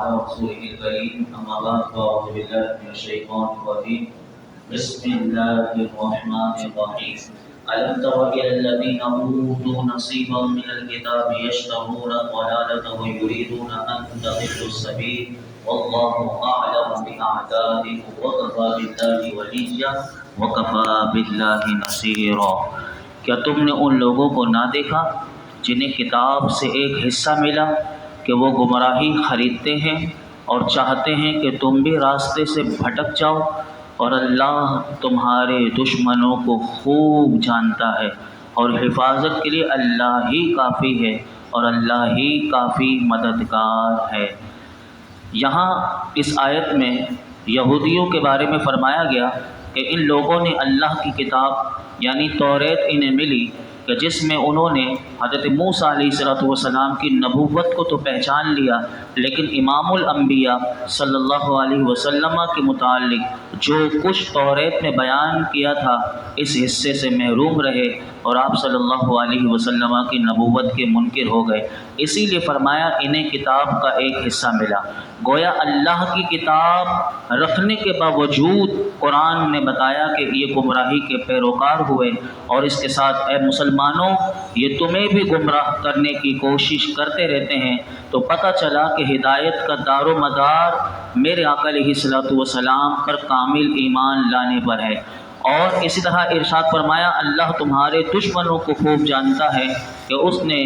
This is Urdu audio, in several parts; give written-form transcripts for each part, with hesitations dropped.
وعلى رسوله الكريم أما بعد فأعوذ بالله من الشيطان الرجيم بسم الله الرحمن الرحيم ألم تر إلى الذين أوتوا نصيبا من الكتاب يشترون الضلالة ويريدون أن تضلوا السبيل والله أعلم بأعدائهم وكفى بالله وليا وكفى بالله نصيرا۔ کیا تم نے ان لوگوں کو نہ دیکھا جنہیں کتاب سے ایک حصہ ملا کہ وہ گمراہی خریدتے ہیں اور چاہتے ہیں کہ تم بھی راستے سے بھٹک جاؤ، اور اللہ تمہارے دشمنوں کو خوب جانتا ہے، اور حفاظت کے لیے اللہ ہی کافی ہے اور اللہ ہی کافی مددگار ہے۔ یہاں اس آیت میں یہودیوں کے بارے میں فرمایا گیا کہ ان لوگوں نے اللہ کی کتاب یعنی توریت انہیں ملی کہ جس میں انہوں نے حضرت موسیٰ علیہ السلام کی نبوت کو تو پہچان لیا، لیکن امام الانبیاء صلی اللہ علیہ وسلم کے متعلق جو کچھ توریت میں بیان کیا تھا اس حصے سے محروم رہے اور آپ صلی اللہ علیہ وسلم کی نبوت کے منکر ہو گئے۔ اسی لیے فرمایا انہیں کتاب کا ایک حصہ ملا۔ گویا اللہ کی کتاب رکھنے کے باوجود قرآن نے بتایا کہ یہ گمراہی کے پیروکار ہوئے، اور اس کے ساتھ اے مسلمانوں یہ تمہیں بھی گمراہ کرنے کی کوشش کرتے رہتے ہیں۔ تو پتہ چلا کہ ہدایت کا دار و مدار میرے آقا علیہ السلام پر کامل ایمان لانے پر ہے۔ اور اسی طرح ارشاد فرمایا اللہ تمہارے دشمنوں کو خوب جانتا ہے کہ اس نے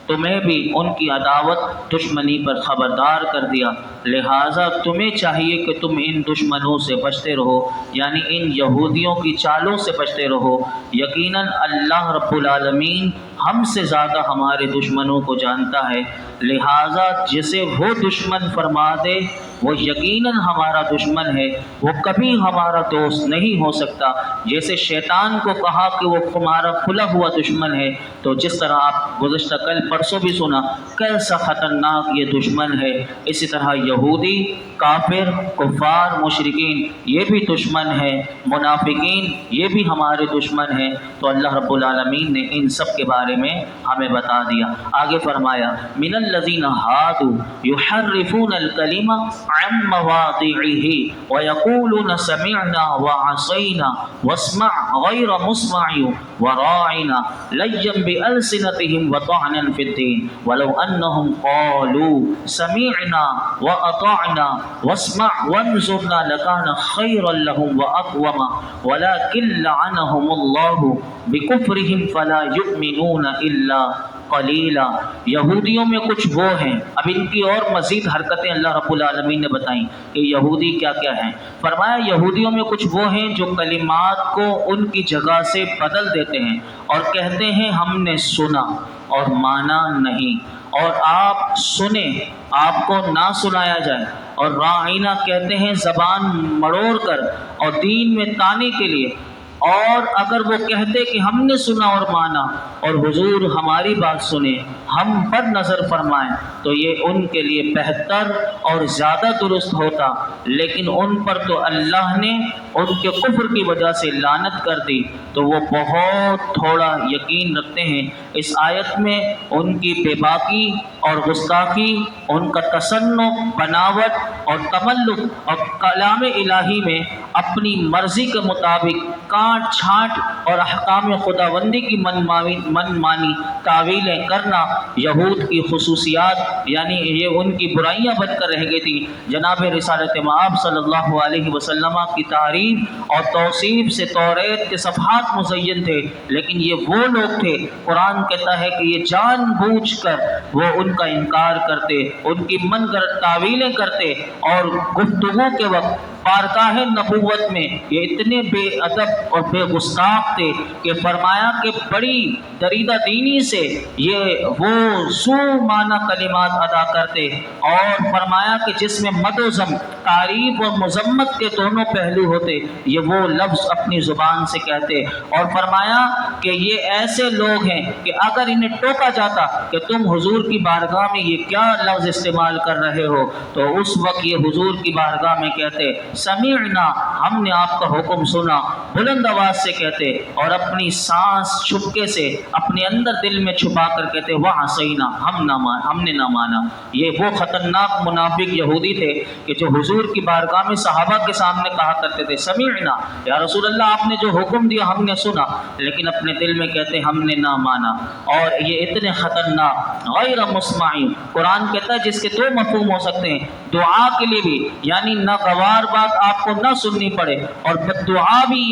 تمہیں بھی ان کی عداوت دشمنی پر خبردار کر دیا، لہٰذا تمہیں چاہیے کہ تم ان دشمنوں سے بچتے رہو، یعنی ان یہودیوں کی چالوں سے بچتے رہو۔ یقیناً اللہ رب العالمین ہم سے زیادہ ہمارے دشمنوں کو جانتا ہے، لہٰذا جسے وہ دشمن فرما دے وہ یقیناً ہمارا دشمن ہے، وہ کبھی ہمارا دوست نہیں ہو سکتا۔ جیسے شیطان کو کہا کہ وہ تمہارا کھلا ہوا دشمن ہے، تو جس طرح آپ گزشتہ کل پرسوں بھی سنا کیسا خطرناک یہ دشمن ہے، اسی طرح یہودی، کافر، کفار، مشرکین یہ بھی دشمن ہے، منافقین یہ بھی ہمارے دشمن ہیں۔ تو اللہ رب العالمین نے ان سب کے بارے میں ہمیں بتا دیا۔ آگے فرمایا من الذین ہادوا یحرفون الکلم عن مواضعہ ویقولون سمعنا وعصینا واسمع غیر مسمع وراعنا لیا بألسنتهم وطعنا فی الدین ولو انہم قالوا سمعنا واطعنا واسمع وانظرنا لکان خیرا لهم واقوم ولکن لعنهم اللہ بکفرهم فلا یؤمنون الا قلیلا۔ یہودیوں میں کچھ وہ ہیں، اب ان کی اور مزید حرکتیں اللہ رب العالمین نے بتائیں کہ یہودی کیا کیا ہیں۔ فرمایا یہودیوں میں کچھ وہ ہیں جو کلمات کو ان کی جگہ سے بدل دیتے ہیں اور کہتے ہیں ہم نے سنا اور مانا نہیں، اور آپ سنیں آپ کو نہ سنایا جائے، اور راعینا کہتے ہیں زبان مڑوڑ کر اور دین میں تانے کے لیے، اور اگر وہ کہتے کہ ہم نے سنا اور مانا اور حضور ہماری بات سنیں، ہم پر نظر فرمائیں، تو یہ ان کے لیے بہتر اور زیادہ درست ہوتا، لیکن ان پر تو اللہ نے ان کے کفر کی وجہ سے لعنت کر دی، تو وہ بہت تھوڑا یقین رکھتے ہیں۔ اس آیت میں ان کی بے باکی اور گستاخی، ان کا تصنع، بناوٹ اور تملق، اور کلام الہی میں اپنی مرضی کے مطابق کاٹ چھانٹ اور احکام خداوندی کی من مانی تعویلیں کرنا یہود کی خصوصیات، یعنی یہ ان کی برائیاں بن کر رہ گئی تھی۔ جناب رسالت مآب صلی اللہ علیہ وسلم کی تعریف اور توصیف سے توریت کے صفحات مزین تھے، لیکن یہ وہ لوگ تھے قرآن کہتا ہے کہ یہ جان بوجھ کر وہ ان کا انکار کرتے، ان کی من گھڑت تعویلیں کرتے، اور گفتگو کے وقت بارگاہ نبوت میں یہ اتنے بے ادب اور بے گستاخ تھے کہ فرمایا کہ بڑی دریدہ دینی سے یہ وہ سو معنی کلمات ادا کرتے، اور فرمایا کہ جس میں مد و ذم، تعریف اور مذمت کے دونوں پہلو ہوتے، یہ وہ لفظ اپنی زبان سے کہتے، اور فرمایا کہ یہ ایسے لوگ ہیں کہ اگر انہیں ٹوکا جاتا کہ تم حضور کی بارگاہ میں یہ کیا لفظ استعمال کر رہے ہو، تو اس وقت یہ حضور کی بارگاہ میں کہتے سمعنا، ہم نے آپ کا حکم سنا، بلند آواز سے کہتے، اور اپنی سانس چھپکے سے اپنے اپنے اندر دل میں چھپا کر کہتے وَعَصَيْنَا ہم نے نہ مانا۔ یہ وہ خطرناک منافق یہودی تھے کہ جو حضور کی بارگاہ میں صحابہ کے سامنے کہا کرتے تھے سمعنا یا رسول اللہ، آپ نے جو حکم دیا ہم نے سنا، لیکن اپنے دل میں کہتے ہم نے نہ مانا۔ اور یہ اتنے خطرناک غیر مسمعین، قرآن کہتا ہے جس کے دو مفہوم ہو سکتے ہیں، دعا کے لیے بھی، یعنی ناگوار بات آپ کو نہ سننی پڑے، اور بددعا بھی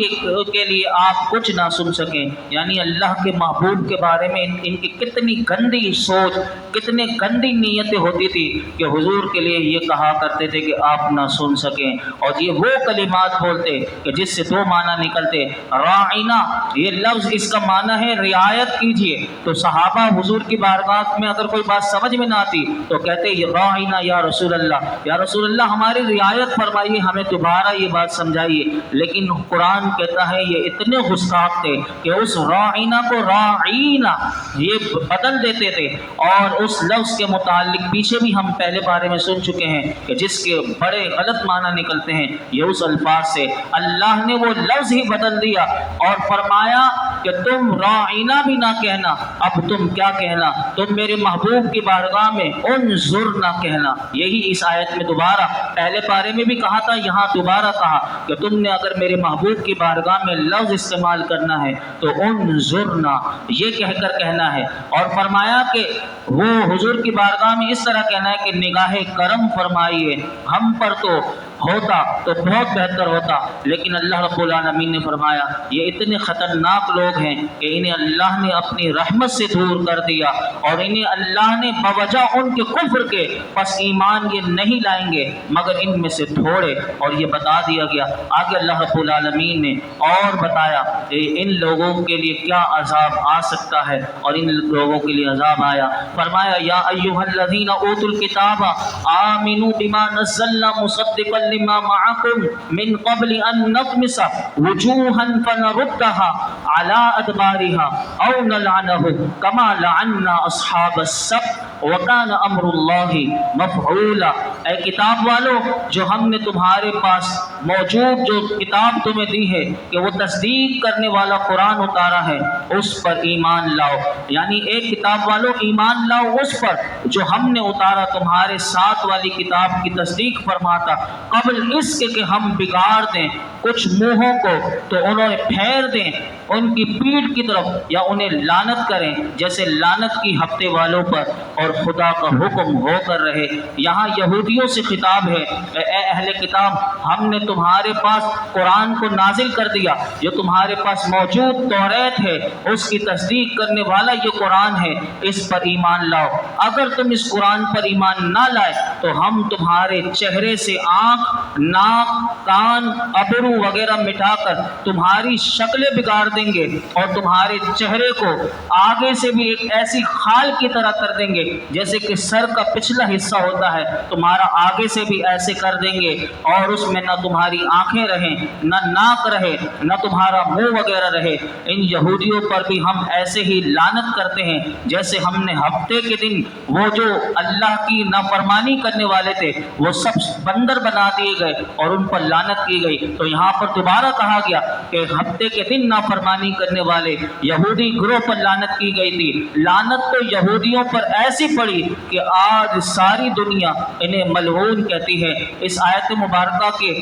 کے لیے آپ کچھ نہ سن سکیں۔ یعنی اللہ کے محبوب کے بارے میں ان کی کتنی گندی سوچ، کتنے گندی نیتیں ہوتی تھی کہ حضور کے لیے یہ کہا کرتے تھے کہ آپ نہ سن سکیں، اور یہ وہ کلمات بولتے کہ جس سے دو معنی نکلتے۔ راعینا، یہ لفظ اس کا معنی ہے رعایت کیجئے، تو صحابہ حضور کی بارگاہ میں اگر کوئی بات سمجھ میں نہ آتی تو کہتے راعینا یا رسول اللہ، یا رسول اللہ ہماری رعایت فرمائیے، ہمیں دوبارہ یہ بات سمجھائیے۔ لیکن قرآن کہتا ہے یہ اتنے گستاخ تھے کہ اس راعینا کو راعینا یہ بدل دیتے تھے، اور اس لفظ کے متعلق پیچھے بھی ہم پہلے بارے میں سن چکے ہیں کہ جس کے بڑے غلط معنی نکلتے ہیں یہ اس الفاظ سے۔ اللہ نے وہ لفظ ہی بدل دیا اور فرمایا کہ تم راعینا بھی نہ کہنا، اب تم کیا کہنا، تم میرے محبوب کی بارگاہ میں انظرنا کہنا۔ یہی اس آیت میں دوبارہ پہلے پارے میں بھی کہا تھا، یہاں دوبارہ کہا کہ تم نے اگر میرے محبوب کی بارگاہ میں لفظ استعمال کرنا ہے تو انظرنا یہ کہہ کر کہنا ہے، اور فرمایا کہ وہ حضور کی بارگاہ میں اس طرح کہنا ہے کہ نگاہ کرم فرمائیے ہم پر، تو ہوتا تو بہت بہتر ہوتا، لیکن اللہ رب العالمین نے فرمایا یہ اتنے خطرناک لوگ ہیں کہ انہیں اللہ نے اپنی رحمت سے دور کر دیا، اور انہیں اللہ نے بوجہ ان کے کفر کے پس ایمان یہ نہیں لائیں گے مگر ان میں سے تھوڑے، اور یہ بتا دیا گیا آگے اللہ رب العالمین نے اور بتایا کہ ان لوگوں کے لیے کیا عذاب آ سکتا ہے، اور ان لوگوں کے لیے عذاب آیا۔ فرمایا یا ایھا الذین اوتوا الکتاب آمنوا بما نزلنا مصدقا لما معكم من قبل ان نطمس وجوها فنردها على ادبارها او نلعنهم كما لعنا اصحاب السبت وكان امر الله مفعولا۔ اے کتاب والو، جو ہم نے تمہارے پاس موجود جو کتاب تمہیں دی ہے کہ وہ تصدیق کرنے والا قرآن اتارا ہے اس پر ایمان لاؤ، یعنی ایک کتاب والو ایمان لاؤ اس پر جو ہم نے اتارا تمہارے ساتھ والی کتاب کی تصدیق فرماتا، قبل اس کے کہ ہم بگاڑ دیں کچھ منہوں کو تو انہیں پھیر دیں ان کی پیٹھ کی طرف، یا انہیں لعنت کریں جیسے لعنت کی ہفتے والوں پر، اور خدا کا حکم ہو کر رہے۔ یہاں یہودیوں سے خطاب ہے، اے اہل کتاب، ہم نے تمہارے پاس قرآن کو نازل کر دیا، جو تمہارے پاس موجود توریت ہے اس کی تصدیق کرنے والا یہ قرآن ہے، اس پر ایمان لاؤ۔ اگر تم اس قرآن پر ایمان نہ لائے تو ہم تمہارے چہرے سے آنکھ، ناک، کان، ابرو وغیرہ مٹا کر تمہاری شکلیں بگاڑ دیں گے، اور تمہارے چہرے کو آگے سے بھی ایک ایسی خال کی طرح کر دیں گے جیسے کہ سر کا پچھلا حصہ ہوتا ہے، تمہارا آگے سے بھی ایسے کر دیں گے، اور اس میں نہ تمہاری آنکھیں رہیں، نہ ناک رہے، نہ تمہارا منہ وغیرہ رہے۔ ان یہودیوں پر بھی ہم ایسے ہی لعنت کرتے ہیں جیسے ہم نے ہفتے کے دن وہ جو اللہ کی نافرمانی کرنے والے تھے وہ سب بندر بنا دیے گئے اور ان پر لعنت کی گئی۔ تو یہاں پر دوبارہ کہا گیا کہ ہفتے کے دن نافرمانی کرنے والے یہودی گروہ پر لعنت کی گئی تھی۔ لعنت تو یہودیوں پر ایسی پڑی کہ آج ساری دنیا انہیں ملعون کہتی ہے۔ اس آیت مبارکہ کے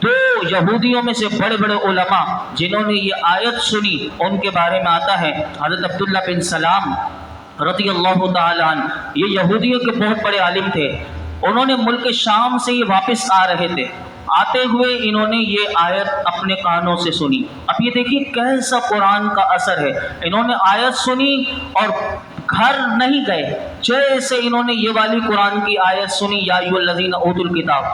دو یہودیوں میں سے بڑے بڑے علماء جنہوں نے یہ آیت سنی ان کے بارے میں آتا ہے حضرت عبداللہ بن سلام رضی اللہ تعالیٰ عنہ، یہ یہودیوں کے بہت بڑے عالم تھے۔ انہوں نے ملک شام سے یہ واپس آ رہے تھے، آتے ہوئے انہوں نے یہ آیت اپنے کانوں سے سنی۔ اب یہ دیکھیے کیسا قرآن کا اثر ہے، انہوں نے آیت سنی اور گھر نہیں گئے، جیسے انہوں نے یہ والی قرآن کی آیت سنی یا ایھا الذین اوتوا الکتاب،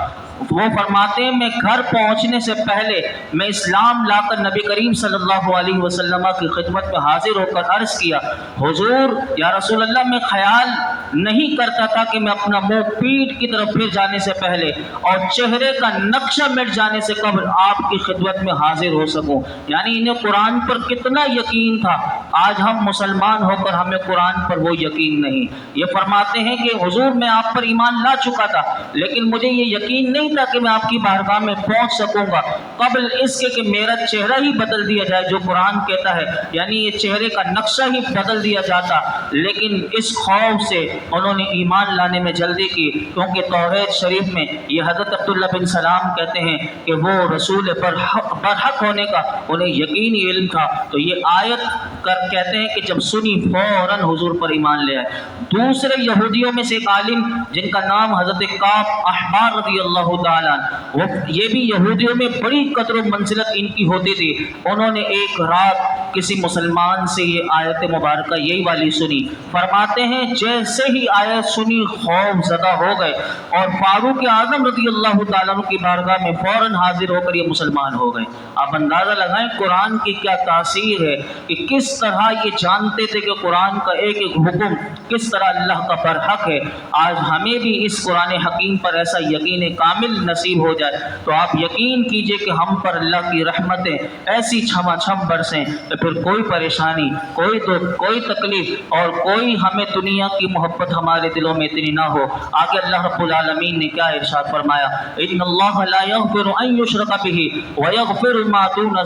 وہ فرماتے ہیں میں گھر پہنچنے سے پہلے میں اسلام لا کر نبی کریم صلی اللہ علیہ وسلم کی خدمت میں حاضر ہو کر عرض کیا حضور یا رسول اللہ، میں خیال نہیں کرتا تھا کہ میں اپنا منہ پیٹھ کی طرف پھر جانے سے پہلے اور چہرے کا نقشہ مٹ جانے سے قبل آپ کی خدمت میں حاضر ہو سکوں۔ یعنی انہیں قرآن پر کتنا یقین تھا، آج ہم مسلمان ہو کر ہمیں قرآن پر وہ یقین نہیں۔ یہ فرماتے ہیں کہ حضور میں آپ پر ایمان لا چکا تھا، لیکن مجھے یہ یقین نہیں تھا کہ میں آپ کی بارگاہ میں پہنچ سکوں گا قبل اس کے کہ میرا چہرہ ہی بدل دیا جائے، جو قرآن کہتا ہے، یعنی یہ چہرے کا نقشہ ہی بدل دیا جاتا۔ لیکن اس خوف سے انہوں نے ایمان لانے میں جلدی کی، کیونکہ توحید شریف میں یہ حضرت عبداللہ بن سلام کہتے ہیں کہ وہ رسول برحق ہونے کا انہیں یقینی علم تھا۔ تو یہ آیت کہتے ہیں کہ جب سنی فوراً حضور پر ایمان لے آئے۔ دوسرے یہودیوں میں سے ایک عالم جن کا نام حضرت کعب احبار رضی اللہ تعالیٰ عنہ، یہ بھی یہودیوں میں بڑی قدر و منزلت ان کی ہوتی تھی۔ انہوں نے ایک رات کسی مسلمان سے یہ آیت مبارکہ یہی والی سنی۔ فرماتے ہیں جیسے ہی آیت سنی خوف زدہ ہو گئے اور فاروق اعظم رضی اللہ تعالیٰ عنہ کی بارگاہ میں فوراً حاضر ہو کر یہ مسلمان ہو گئے۔ آپ اندازہ لگائیں قرآن کی کیا تاثیر ہے کہ کس طرح یہ جانتے تھے کہ قرآن کا ایک ایک حکم کس طرح اللہ کا برحق ہے۔ آج ہمیں بھی اس قرآن حکیم پر ایسا یقین کامل نصیب ہو جائے تو آپ یقین کیجئے کہ ہم پر اللہ کی رحمتیں ایسی چھما چھم برسیں کہ پھر کوئی پریشانی، کوئی دکھ، کوئی تکلیف اور کوئی ہمیں دنیا کی محبت ہمارے دلوں میں اتنی نہ ہو۔ آگے اللہ رب العالمین نے کیا ارشاد فرمایا، ان اللہ لا یغفر ان یشرک بہ ویغفر ما دون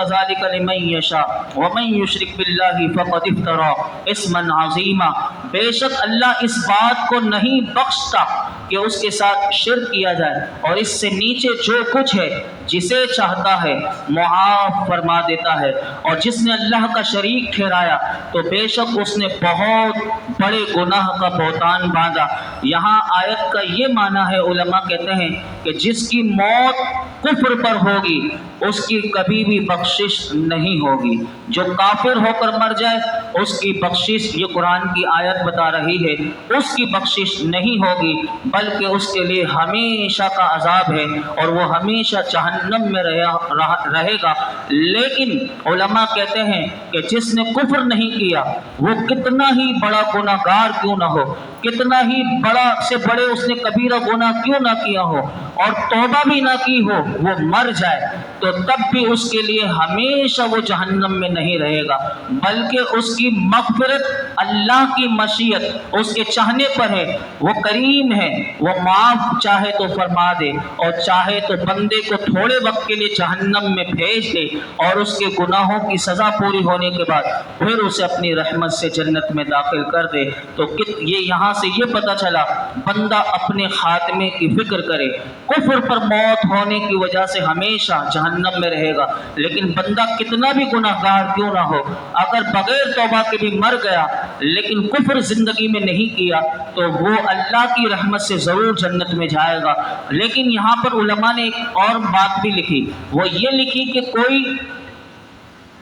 ذلک لمن یشاء ومن یشرک باللہ فقد افتری اسما عظیما۔ بے شک اللہ اس بات کو نہیں بخشتا کہ اس کے ساتھ شرک کیا جائے، اور اس سے نیچے جو کچھ ہے جسے چاہتا ہے معاف فرما دیتا ہے، اور جس نے اللہ کا شریک ٹھہرایا تو بے شک اس نے بہت بڑے گناہ کا بہتان باندھا۔ یہاں آیت کا یہ معنی ہے، علماء کہتے ہیں کہ جس کی موت کفر پر ہوگی اس کی کبھی بھی بخشش نہیں ہوگی۔ جو کافر ہو کر مر جائے اس کی بخشش، یہ قرآن کی آیت بتا رہی ہے، اس کی بخشش نہیں ہوگی، بلکہ اس کے لیے ہمیشہ کا عذاب ہے اور وہ ہمیشہ جہنم میں رہے گا۔ لیکن علماء کہتے ہیں کہ جس نے کفر نہیں کیا وہ کتنا ہی بڑا گناہ گار کیوں نہ ہو، کتنا ہی بڑا سے بڑے اس نے کبیرہ گناہ کیوں نہ کیا ہو اور توبہ بھی نہ کی ہو، وہ مر جائے تو تب بھی اس کے لیے ہمیشہ وہ جہنم میں نہیں رہے گا، بلکہ اس کی مغفرت اللہ کی مشیت اس کے چاہنے پر ہے۔ وہ کریم ہے، وہ معاف چاہے تو فرما دے اور چاہے تو بندے کو تھوڑے وقت کے لیے جہنم میں بھیج دے اور اس کے گناہوں کی سزا پوری ہونے کے بعد پھر اسے اپنی رحمت سے جنت میں داخل کر دے۔ تو یہ یہاں سے یہ پتہ چلا بندہ اپنے خاتمے کی فکر کرے۔ کفر پر موت ہونے کی وجہ سے ہمیشہ جہنم میں رہے گا، لیکن بندہ کتنا بھی گناہ گار کیوں نہ ہو، اگر بغیر توبہ کے بھی مر گیا لیکن کفر زندگی میں نہیں کیا تو وہ اللہ کی رحمت سے ضرور جنت میں جائے گا۔ لیکن یہاں پر علماء نے ایک اور بات بھی لکھی، وہ یہ لکھی کہ کوئی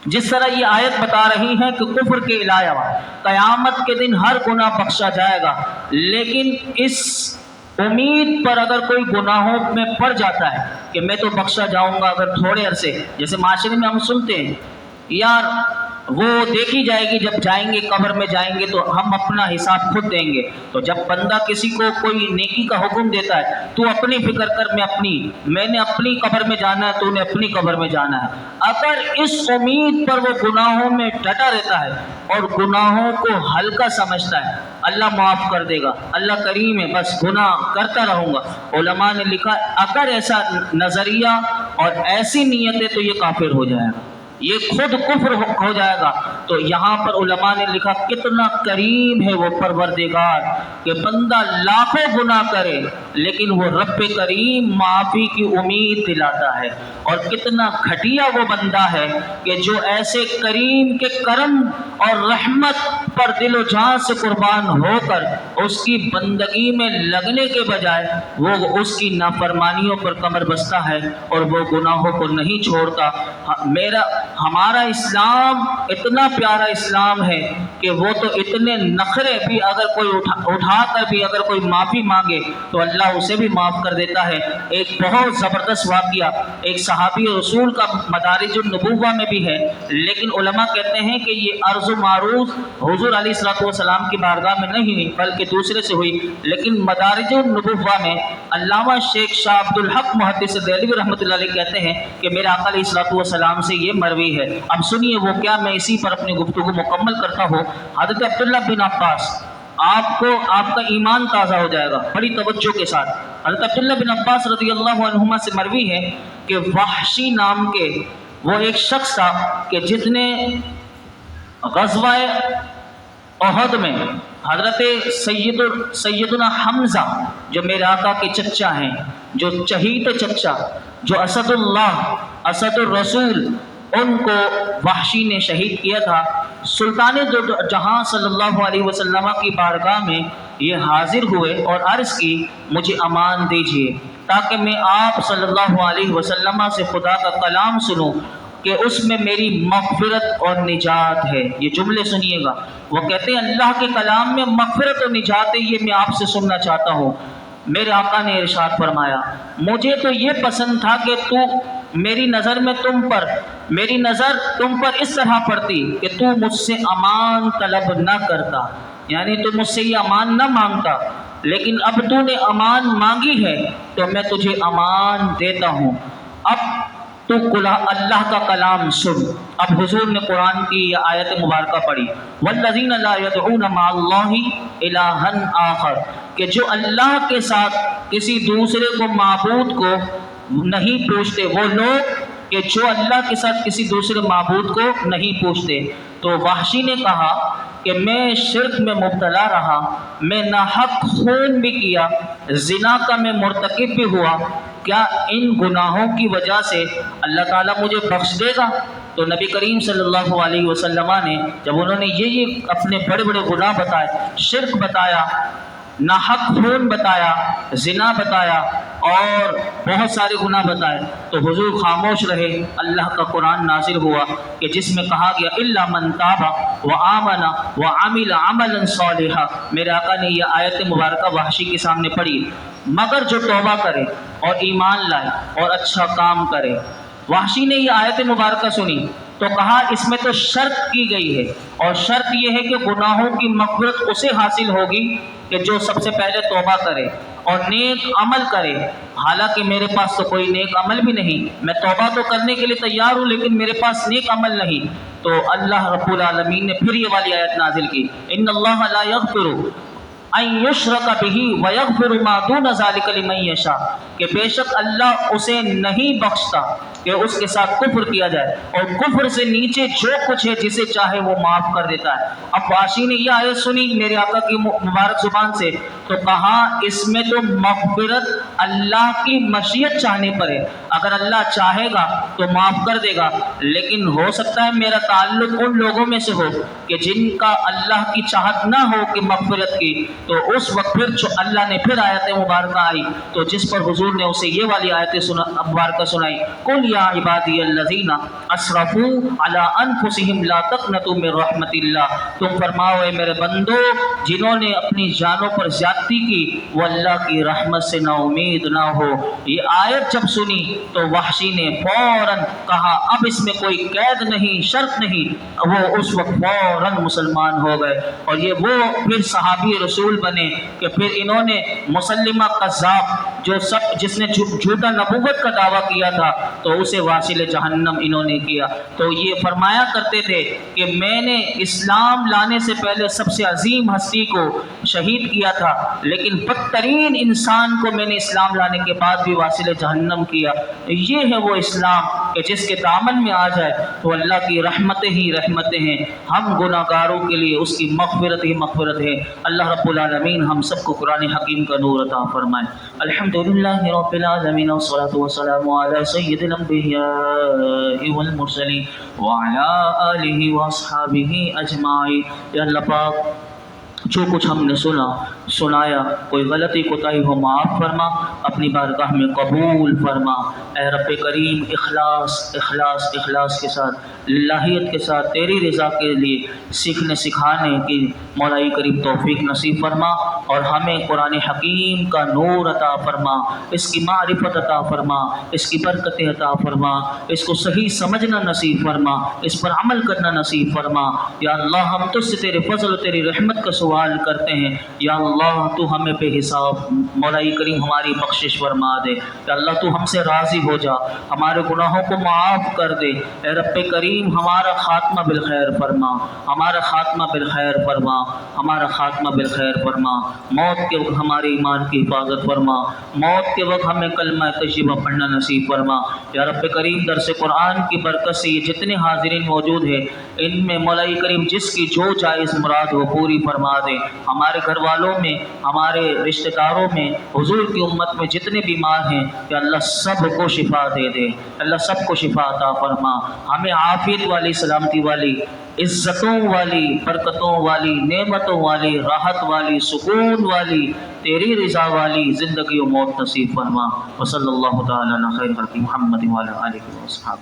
جس طرح یہ آیت بتا رہی ہے کہ کفر کے علاوہ قیامت کے دن ہر گناہ بخشا جائے گا، لیکن اس امید پر اگر کوئی گناہوں میں پڑ جاتا ہے کہ میں تو بخشا جاؤں گا اگر تھوڑے عرصے، جیسے معاشرے میں ہم سنتے ہیں یار وہ دیکھی جائے گی، جب جائیں گے قبر میں جائیں گے تو ہم اپنا حساب خود دیں گے۔ تو جب بندہ کسی کو کوئی نیکی کا حکم دیتا ہے تو اپنی فکر کر، میں نے اپنی قبر میں جانا ہے، تو نے اپنی قبر میں جانا ہے۔ اگر اس امید پر وہ گناہوں میں ڈٹا رہتا ہے اور گناہوں کو ہلکا سمجھتا ہے، اللہ معاف کر دے گا، اللہ کریم ہے، بس گناہ کرتا رہوں گا، علماء نے لکھا اگر ایسا نظریہ اور ایسی نیت ہے تو یہ کافر ہو جائے گا، یہ خود کفر ہو جائے گا۔ تو یہاں پر علماء نے لکھا کتنا کریم ہے وہ پروردگار کہ بندہ لاکھوں گناہ کرے لیکن وہ رب کریم معافی کی امید دلاتا ہے، اور کتنا گھٹیا وہ بندہ ہے کہ جو ایسے کریم کے کرم اور رحمت پر دل و جان سے قربان ہو کر اس کی بندگی میں لگنے کے بجائے وہ اس کی نافرمانیوں پر کمر بستہ ہے اور وہ گناہوں کو نہیں چھوڑتا۔ ہمارا اسلام اتنا پیارا اسلام ہے کہ وہ تو اتنے نخرے بھی اگر کوئی اٹھا کر بھی اگر کوئی معافی مانگے تو اللہ اسے بھی معاف کر دیتا ہے۔ ایک بہت زبردست واقعہ ایک صحابی رسول کا مدارج النبوہ میں بھی ہے، لیکن علماء کہتے ہیں کہ یہ عرض و معروض حضور علیہ السلام کی بارگاہ میں نہیں ہوئی بلکہ دوسرے سے ہوئی، لیکن مدارج النبوہ میں علامہ شیخ شاہ عبد الحق محدث دہلوی رحمۃ اللہ علیہ کہتے ہیں کہ میرے آقا علیہ الصلوۃ والسلام سے یہ مروی ہے۔ اب سنیے وہ کیا، میں اسی پر اپنی گفتگو مکمل کرتا ہوں۔ حضرت عبداللہ بن عباس، آپ کا ایمان تازہ ہو جائے گا بڑی توجہ کے ساتھ۔ حضرت عبداللہ بن عباس رضی اللہ عنہما سے مروی ہے کہ وحشی نام کے وہ ایک شخص تھا کہ جس نے غزوہ احد میں حضرت سیدنا حمزہ جو میرے آقا کے چچا ہیں، جو چہیت چچا، جو اسد اللہ، اسد الرسول، ان کو وحشی نے شہید کیا تھا۔ سلطان جہاں صلی اللہ علیہ وسلم کی بارگاہ میں یہ حاضر ہوئے اور عرض کی مجھے امان دیجیے تاکہ میں آپ صلی اللہ علیہ وسلم سے خدا کا کلام سنوں کہ اس میں میری مغفرت اور نجات ہے۔ یہ جملے سنیے گا، وہ کہتے ہیں اللہ کے کلام میں مغفرت اور نجات ہے، یہ میں آپ سے سننا چاہتا ہوں۔ میرے آقا نے ارشاد فرمایا مجھے تو یہ پسند تھا کہ میری نظر تم پر اس طرح پڑتی کہ تو مجھ سے امان طلب نہ کرتا، یعنی تو مجھ سے یہ امان نہ مانگتا، لیکن اب تو نے امان مانگی ہے تو میں تجھے امان دیتا ہوں۔ اب تو اللہ کا کلام سن۔ اب حضور نے قرآن کی یہ آیت مبارکہ پڑھی، وَالَّذِينَ لَا يَدْعُونَ مَعَ اللَّهِ إِلَٰهًا آخَرَ، کہ جو اللہ کے ساتھ کسی دوسرے کو معبود کو نہیں پوچھتے، وہ لوگ کہ جو اللہ کے ساتھ کسی دوسرے معبود کو نہیں پوچھتے۔ تو وحشی نے کہا کہ میں شرک میں مبتلا رہا، میں ناحق خون بھی کیا، زنا کا میں مرتکب بھی ہوا، کیا ان گناہوں کی وجہ سے اللہ تعالیٰ مجھے بخش دے گا؟ تو نبی کریم صلی اللہ علیہ وسلم نے جب انہوں نے یہ اپنے بڑے بڑے گناہ بتائے، شرک بتایا، ناحق خون بتایا، زنا بتایا اور بہت سارے گناہ بتائے، تو حضور خاموش رہے۔ اللہ کا قرآن نازل ہوا کہ جس میں کہا گیا الا من تاب وآمن وعمل عملا صالحا۔ میرے آقا نے یہ آیت مبارکہ وحشی کے سامنے پڑھی، مگر جو توبہ کرے اور ایمان لائے اور اچھا کام کرے۔ وحشی نے یہ آیت مبارکہ سنی تو کہا اس میں تو شرط کی گئی ہے، اور شرط یہ ہے کہ گناہوں کی مغفرت اسے حاصل ہوگی کہ جو سب سے پہلے توبہ کرے اور نیک عمل کرے۔ حالانکہ میرے پاس تو کوئی نیک عمل بھی نہیں، میں توبہ تو کرنے کے لیے تیار ہوں لیکن میرے پاس نیک عمل نہیں۔ تو اللہ رب العالمین نے پھر یہ والی آیت نازل کی، ان اللہ لا یغفر ان یشرک بہ ویغفر ما دون ذلک لمن یشاء، کہ بے شک اللہ اسے نہیں بخشتا کہ اس کے ساتھ کفر کیا جائے، اور کفر سے نیچے جو کچھ ہے جسے چاہے وہ معاف کر دیتا ہے۔ اب وحشی نے یہ آیت سنی میرے آقا کی مبارک زبان سے تو کہا اس میں تو مغفرت اللہ کی مشیت چاہنے پر ہے، اگر اللہ چاہے گا تو معاف کر دے گا، لیکن ہو سکتا ہے میرا تعلق ان لوگوں میں سے ہو کہ جن کا اللہ کی چاہت نہ ہو کہ مغفرت کی، تو اس وقت پھر اللہ نے پھر آیت مبارکہ آئی تو جس پر حضور نے اسے یہ والی آیت مبارکہ سنائی، قل یا عبادی الذین اسرفوا علی انفسہم لا تقنطوا من رحمت اللہ، تم فرماؤ اے میرے بندو جنہوں نے اپنی جانوں پر زیادتی کی وہ اللہ کی رحمت سے نا امید نہ ہو۔ یہ آیت جب سنی تو وحشی نے فوراً کہا اب اس میں کوئی قید نہیں، شرط نہیں، وہ اس وقت فوراً مسلمان ہو گئے، اور یہ وہ پھر صحابی رسول بنے کہ پھر انہوں نے مسلمہ قذاب جس نے جھوٹا نبوت کا دعویٰ کیا تھا تو اسے واصل جہنم انہوں نے کیا۔ تو یہ فرمایا کرتے تھے کہ میں نے اسلام لانے سے پہلے سب سے عظیم ہستی کو شہید کیا تھا، لیکن بدترین انسان کو میں نے اسلام لانے کے بعد بھی واصل جہنم کیا۔ یہ ہے وہ اسلام کہ جس کے دامن میں آ جائے تو اللہ کی رحمتیں ہی رحمتیں ہیں، ہم گناہ گاروں کے لیے اس کی مغفرت ہی مغفرت ہے۔ اللہ رب العالمین ہم سب کو قرآن حکیم کا نور عطا فرمائے۔ الحمدللہ رب العالمین والصلاة والسلام علی سید الانبیاء والمرسلین وعلی آلہ واصحابہ اجمعین۔ یا اللہ پاک جو کچھ ہم نے سنایا کوئی غلطی کوتاہی ہو معاف فرما، اپنی بارگاہ میں قبول فرما۔ اے رب کریم اخلاص کے ساتھ، للہیت کے ساتھ تیری رضا کے لیے سیکھنے سکھانے کی مولائی کریم توفیق نصیب فرما، اور ہمیں قرآن حکیم کا نور عطا فرما، اس کی معرفت عطا فرما، اس کی برکتیں عطا فرما، اس کو صحیح سمجھنا نصیب فرما، اس پر عمل کرنا نصیب فرما۔ یا اللہ ہم تجھ سے تیرے فضل و تیری رحمت کا سوال سوال کرتے ہیں یا اللہ تو ہمیں بے حساب مولا کریم ہماری بخشش فرما دے، یا اللہ تو ہم سے راضی ہو جا، ہمارے گناہوں کو معاف کر دے، اے رب کریم ہمارا خاتمہ بالخیر فرما، ہمارا خاتمہ بالخیر فرما، ہمارا خاتمہ بالخیر فرما، موت کے وقت ہمارے ایمان کی حفاظت فرما، موت کے وقت ہمیں کلمہ طیبہ پڑھنا نصیب فرما، یا رب کریم درس قرآن کی برکت سے یہ جتنے حاضرین موجود ہیں ان میں مولا کریم جس کی جو جائز مراد ہو پوری فرما دے، ہمارے گھر والوں میں، ہمارے رشتہ داروں میں، حضور کی امت میں جتنے بیمار ہیں یا اللہ سب کو شفا دے دے، اللہ سب کو شفا عطا فرما، ہمیں عافیت والی، سلامتی والی، عزتوں والی، برکتوں والی، نعمتوں والی، راحت والی، سکون والی، تیری رضا والی زندگی و موت نصیب فرما۔ وصلی اللہ تعالی علی خیر خلق محمد وعلی آلہ وصحبہ۔